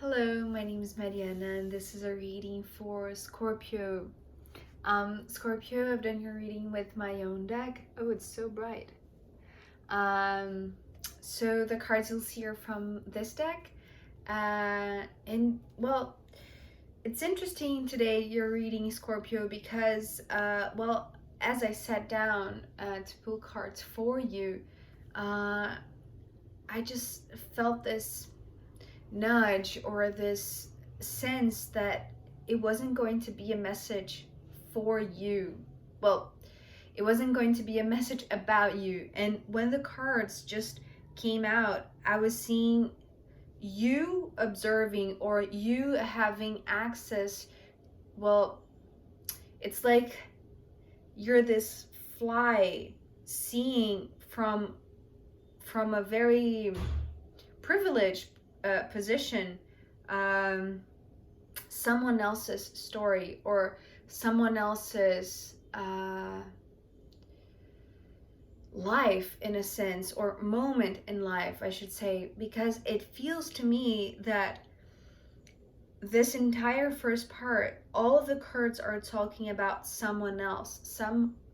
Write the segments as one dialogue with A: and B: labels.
A: Hello, my name is Mariana and this is a reading for Scorpio. Scorpio, I've done your reading with my own deck. Oh, it's so bright. So the cards you'll see are from this deck. And well, it's interesting today you're reading Scorpio because, as I sat down to pull cards for you, I just felt this nudge or this sense that it wasn't going to be a message for you. Well, it wasn't going to be a message about you. And when the cards just came out, I was seeing you observing or you having access. Well, it's like you're this fly seeing from a very privileged position, someone else's story or someone else's life, in a sense, or moment in life, I should say, because it feels to me that this entire first part, all of the cards are talking about someone else,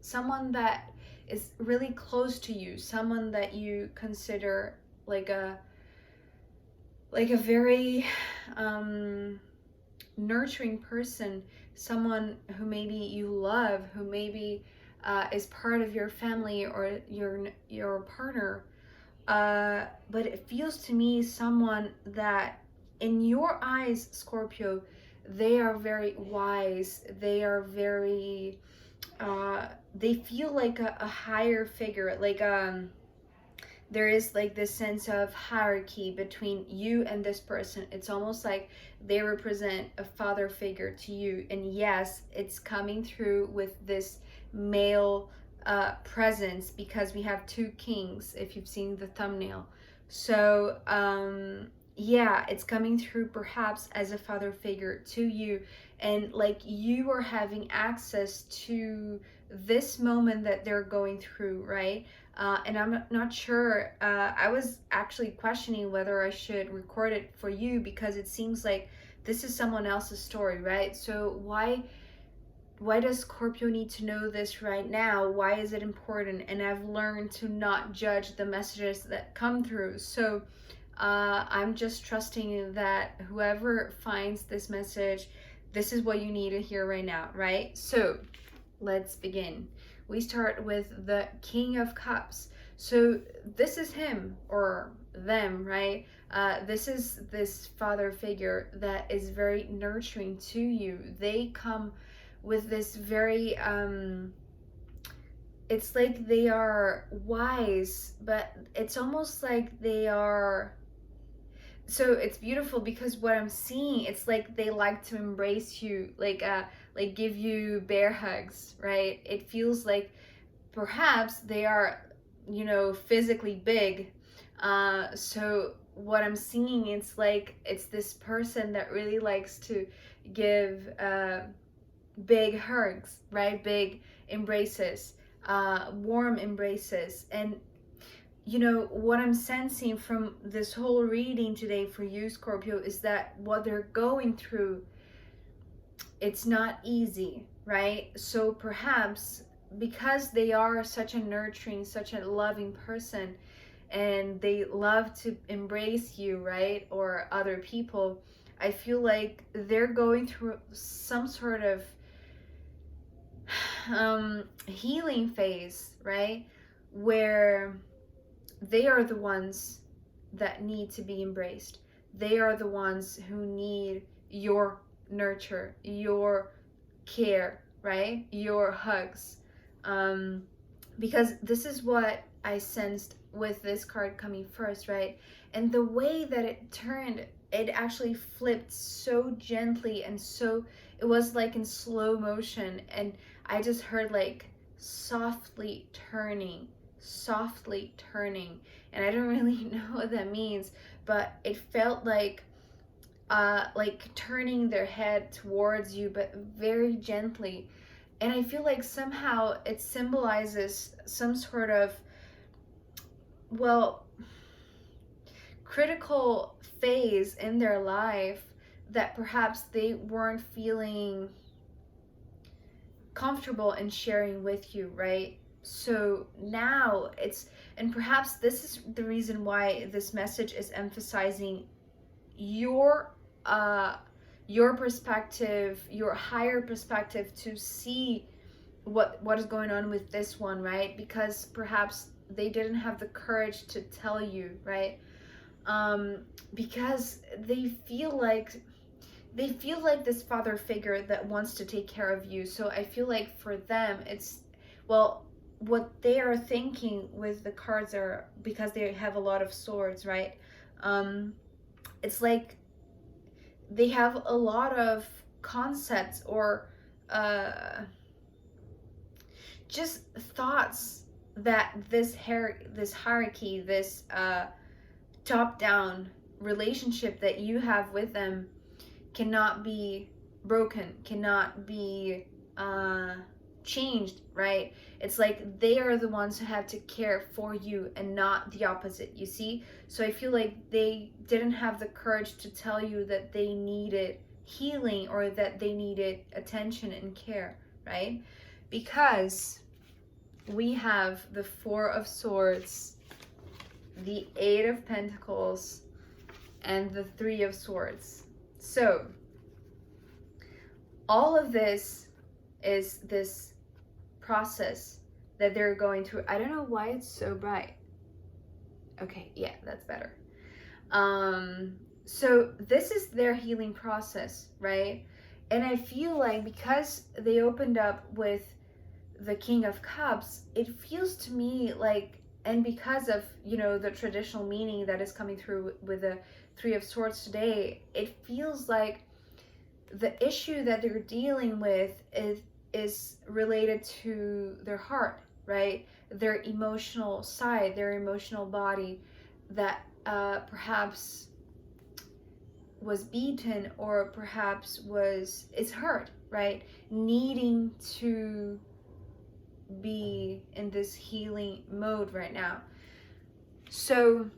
A: someone that is really close to you, someone that you consider like a very nurturing person, someone who maybe you love, who maybe is part of your family or your partner. But it feels to me someone that, in your eyes, Scorpio, they are very wise. They are very. They feel like a higher figure, like there is like this sense of hierarchy between you and this person. It's almost like they represent a father figure to you. And yes, it's coming through with this male presence because we have two kings, if you've seen the thumbnail. So yeah, it's coming through perhaps as a father figure to you, and like you are having access to this moment that they're going through, right? And I'm not sure. I was actually questioning whether I should record it for you because it seems like this is someone else's story, right? So why does Scorpio need to know this right now? Why is it important? And I've learned to not judge the messages that come through. So I'm just trusting that whoever finds this message, this is what you need to hear right now, right? So let's begin. We start with the King of Cups. So this is him or them, right? This is this father figure that is very nurturing to you. They come with this very, it's like they are wise, but it's almost like they are, so it's beautiful because what I'm seeing, it's like they like to embrace you, like give you bear hugs, right? It feels like perhaps they are, physically big. So what I'm seeing, it's like it's this person that really likes to give big hugs, right? Big embraces, warm embraces. And what I'm sensing from this whole reading today for you, Scorpio, is that what they're going through, it's not easy, right? So perhaps because they are such a nurturing, such a loving person, and they love to embrace you, right? Or other people, I feel like they're going through some sort of healing phase, right? Where they are the ones that need to be embraced. They are the ones who need your nurture, your care, right? Your hugs. Because this is what I sensed with this card coming first, right? And the way that it turned, it actually flipped so gently, and so it was like in slow motion, and I just heard like softly turning, and I don't really know what that means, but it felt like turning their head towards you, but very gently. And I feel like somehow it symbolizes some sort of, well, critical phase in their life that perhaps they weren't feeling comfortable in sharing with you, right? So now and perhaps this is the reason why this message is emphasizing your perspective, your higher perspective, to see what is going on with this one, right? Because perhaps they didn't have the courage to tell you, right? Because they feel like this father figure that wants to take care of you. So I feel like for them, it's, well, what they are thinking with the cards are, because they have a lot of swords, right? It's like they have a lot of concepts or just thoughts that this hierarchy, this top-down relationship that you have with them cannot be broken, cannot be changed, right? It's like they are the ones who have to care for you and not the opposite, you see? So I feel like they didn't have the courage to tell you that they needed healing or that they needed attention and care, right? Because we have the Four of Swords, the Eight of Pentacles, and the Three of Swords. So all of this is this process that they're going through. I don't know why it's so bright. Okay, yeah, that's better. So this is their healing process, right? And I feel like because they opened up with the King of Cups, it feels to me like, and because of, the traditional meaning that is coming through with the Three of Swords today, it feels like the issue that they're dealing with is related to their heart, right? Their emotional side, their emotional body that perhaps was beaten or perhaps is hurt, right? Needing to be in this healing mode right now. So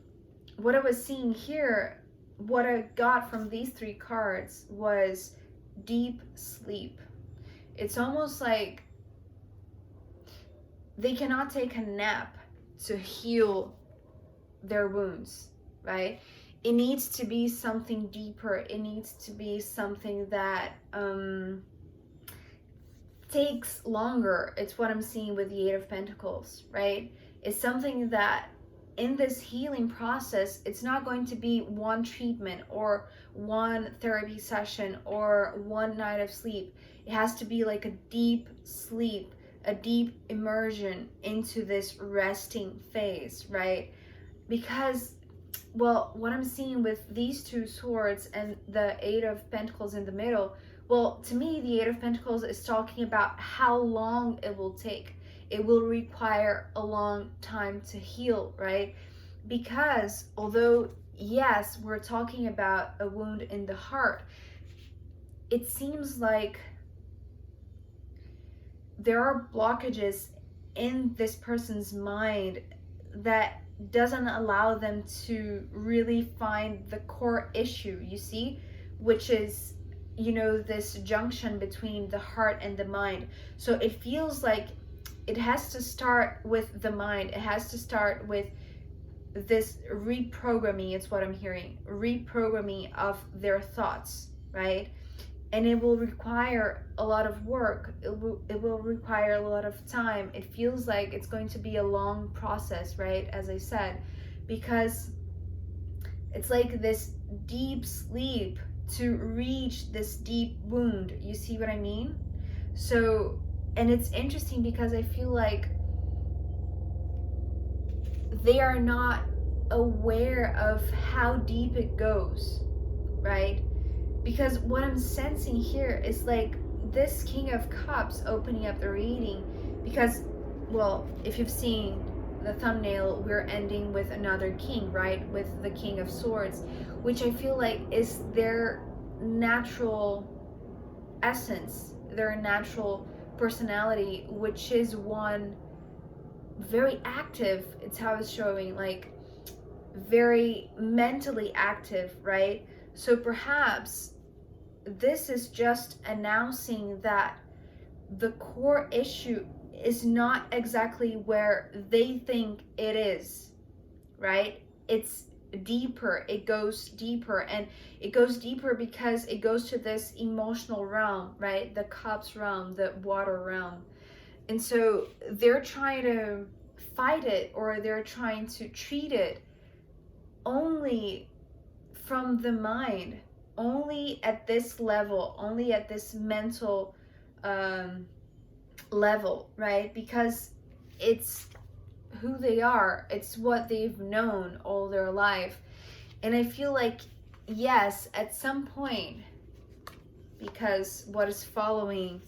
A: what I was seeing here, what I got from these three cards was deep sleep. It's almost like they cannot take a nap to heal their wounds, right? It needs to be something deeper. It needs to be something that takes longer. It's what I'm seeing with the Eight of Pentacles, right? It's something that in this healing process, it's not going to be one treatment or one therapy session or one night of sleep. It has to be like a deep sleep, a deep immersion into this resting phase, right? Because, well, what I'm seeing with these two swords and the Eight of Pentacles in the middle, well, to me, the Eight of Pentacles is talking about how long it will take. It will require a long time to heal, right? Because although, yes, we're talking about a wound in the heart, it seems like there are blockages in this person's mind that doesn't allow them to really find the core issue, you see, which is, this junction between the heart and the mind. So it feels like it has to start with the mind. It has to start with this reprogramming. It's what I'm hearing, reprogramming of their thoughts, right? And it will require a lot of work. It will require a lot of time. It feels like it's going to be a long process, right? As I said, because it's like this deep sleep to reach this deep wound. You see what I mean? So, and it's interesting because I feel like they are not aware of how deep it goes, right? Because what I'm sensing here is like this King of Cups opening up the reading, because, well, if you've seen the thumbnail, we're ending with another king, right? With the King of Swords, which I feel like is their natural essence, their natural personality, which is one very active. It's how it's showing, like very mentally active, right? So perhaps this is just announcing that the core issue is not exactly where they think it is, right? It's deeper, it goes deeper, and it goes deeper because it goes to this emotional realm, right? The cups realm, the water realm. And so they're trying to fight it, or they're trying to treat it only from the mind, only at this level, only at this mental level, right? Because it's who they are, it's what they've known all their life. And I feel like, yes, at some point, because what is following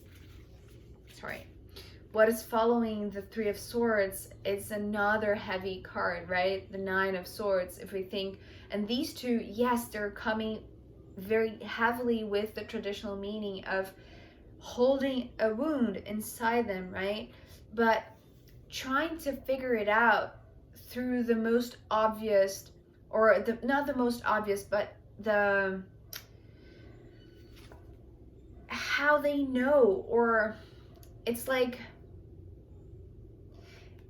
A: the Three of Swords is another heavy card, right? The Nine of Swords, if we think. And these two, yes, they're coming very heavily with the traditional meaning of holding a wound inside them, right? But trying to figure it out through the most obvious, or not the most obvious, but the how they know, or it's like,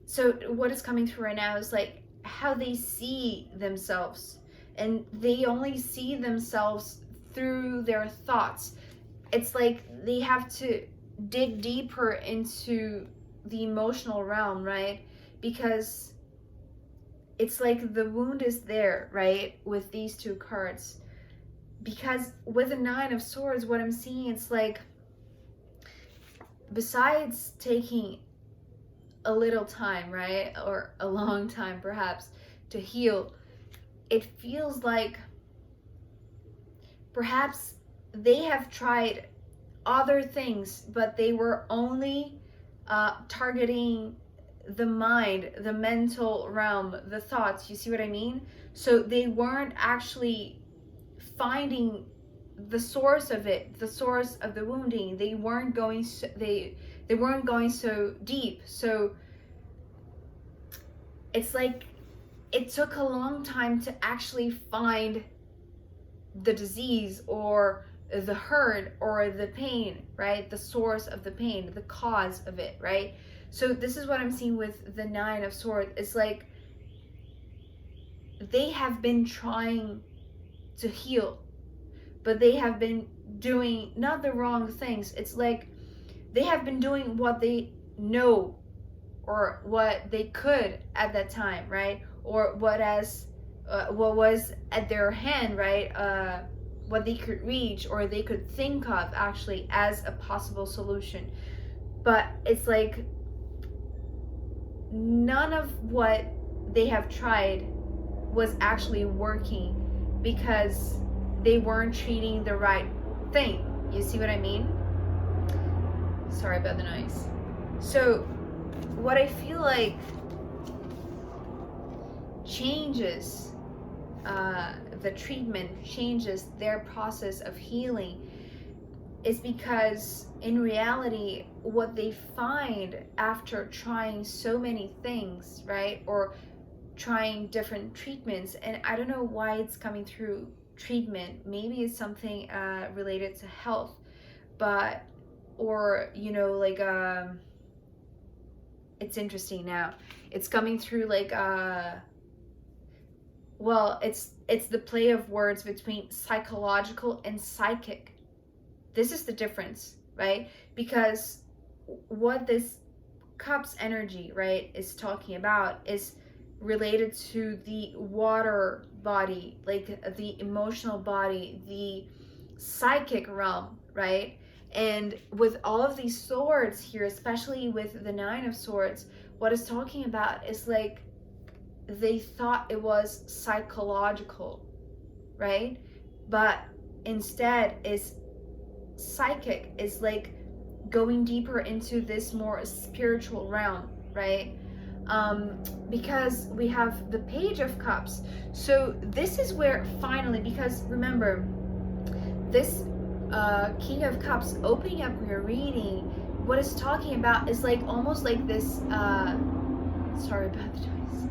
A: so what is coming through right now is like how they see themselves, and they only see themselves through their thoughts. It's like they have to dig deeper into the emotional realm, right? Because it's like the wound is there, right, with these two cards. Because with the Nine of Swords, what I'm seeing, it's like, besides taking a little time, right, or a long time perhaps, to heal, it feels like perhaps they have tried other things, but they were only targeting the mind, the mental realm, the thoughts. You see what I mean? So they weren't actually finding the source of it, the source of the wounding. They weren't going they weren't going so deep. So it's like it took a long time to actually find the disease, or the hurt, or the pain, right? The source of the pain, the cause of it, right? So this is what I'm seeing with the Nine of Swords. It's like they have been trying to heal, but they have been doing not the wrong things. It's like they have been doing what they know, or what they could at that time, right? Or what was at their hand, right? What they could reach, or they could think of actually as a possible solution. But it's like none of what they have tried was actually working, because they weren't treating the right thing. You see what I mean? Sorry about the noise. So what I feel like changes the treatment, changes their process of healing, is because in reality, what they find after trying so many things, right, or trying different treatments, and I don't know why it's coming through treatment, maybe it's something related to health, but, or like it's interesting now, it's coming through like well, it's the play of words between psychological and psychic. This is the difference, right? Because what this cup's energy, right, is talking about is related to the water body, like the emotional body, the psychic realm, right? And with all of these swords here, especially with the Nine of Swords, what it's talking about is like they thought it was psychological, right? But instead is psychic, is like going deeper into this more spiritual realm, right? Because we have the Page of Cups. So this is where finally, because remember, this King of Cups opening up your reading, what it's talking about is like almost like this sorry about the noise.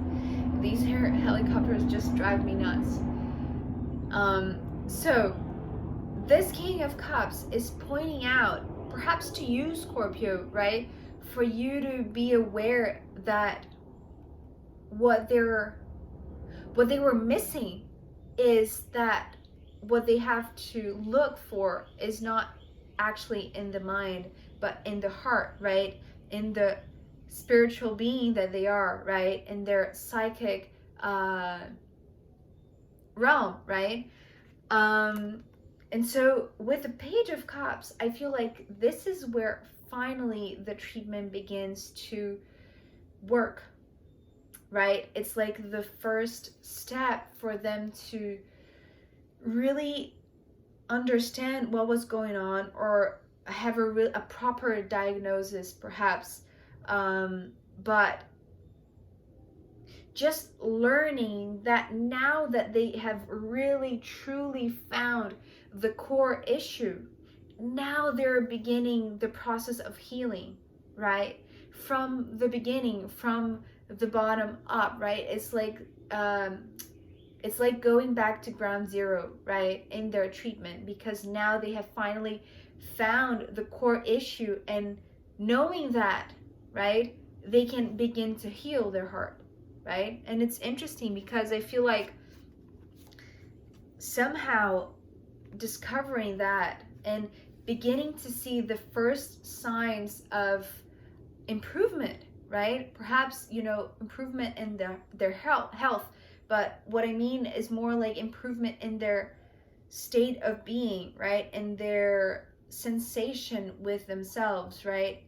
A: these helicopters just drive me nuts. So this King of Cups is pointing out, perhaps to you, Scorpio, right? For you to be aware that what they were missing is that what they have to look for is not actually in the mind, but in the heart, right? In the spiritual being that they are, right? In their psychic realm, right? And so with the Page of Cups, I feel like this is where finally the treatment begins to work, right? It's like the first step for them to really understand what was going on, or have a proper diagnosis, perhaps. But just learning that now that they have really truly found the core issue, now they're beginning the process of healing, right? From the beginning, from the bottom up, right? It's like going back to ground zero, right, in their treatment, because now they have finally found the core issue, and knowing that, right, they can begin to heal their heart, right? And it's interesting because I feel like somehow discovering that and beginning to see the first signs of improvement, right? Perhaps, improvement in their health, but what I mean is more like improvement in their state of being, right? In their sensation with themselves, right?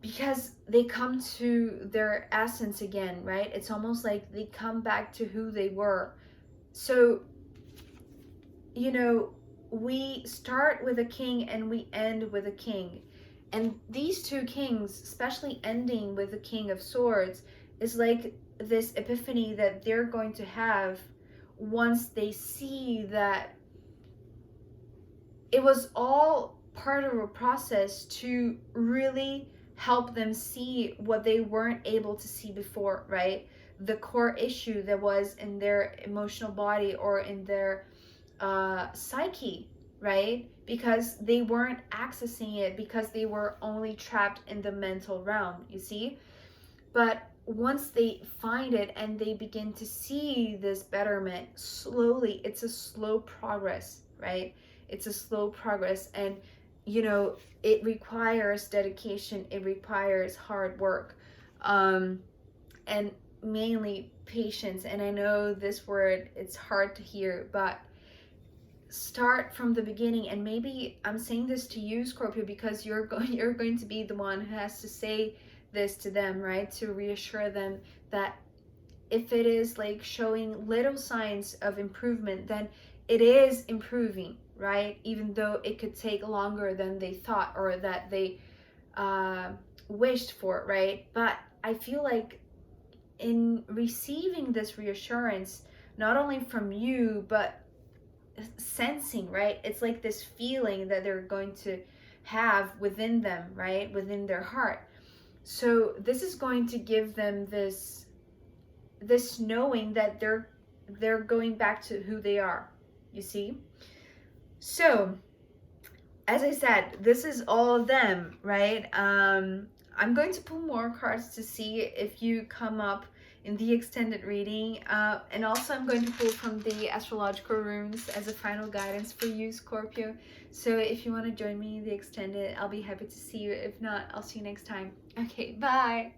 A: Because they come to their essence again, right? It's almost like they come back to who they were. So, we start with a king and we end with a king. And these two kings, especially ending with the King of Swords, is like this epiphany that they're going to have once they see that it was all part of a process to really help them see what they weren't able to see before, right? The core issue that was in their emotional body or in their psyche, right? Because they weren't accessing it, because they were only trapped in the mental realm, you see? But once they find it and they begin to see this betterment slowly, it's a slow progress, right? It's a slow progress, and it requires dedication, it requires hard work, and mainly patience. And I know this word, it's hard to hear, but start from the beginning. And maybe I'm saying this to you, Scorpio, because you're going to be the one who has to say this to them, right? To reassure them that if it is like showing little signs of improvement, then it is improving, right? Even though it could take longer than they thought or that they wished for, right? But I feel like in receiving this reassurance, not only from you, but sensing, right? It's like this feeling that they're going to have within them, right? Within their heart. So this is going to give them this knowing that they're going back to who they are, you see? So, as I said, this is all of them, right? I'm going to pull more cards to see if you come up in the extended reading, and also I'm going to pull from the astrological runes as a final guidance for you, Scorpio. So if you want to join me in the extended, I'll be happy to see you. If not, I'll see you next time. Okay, bye.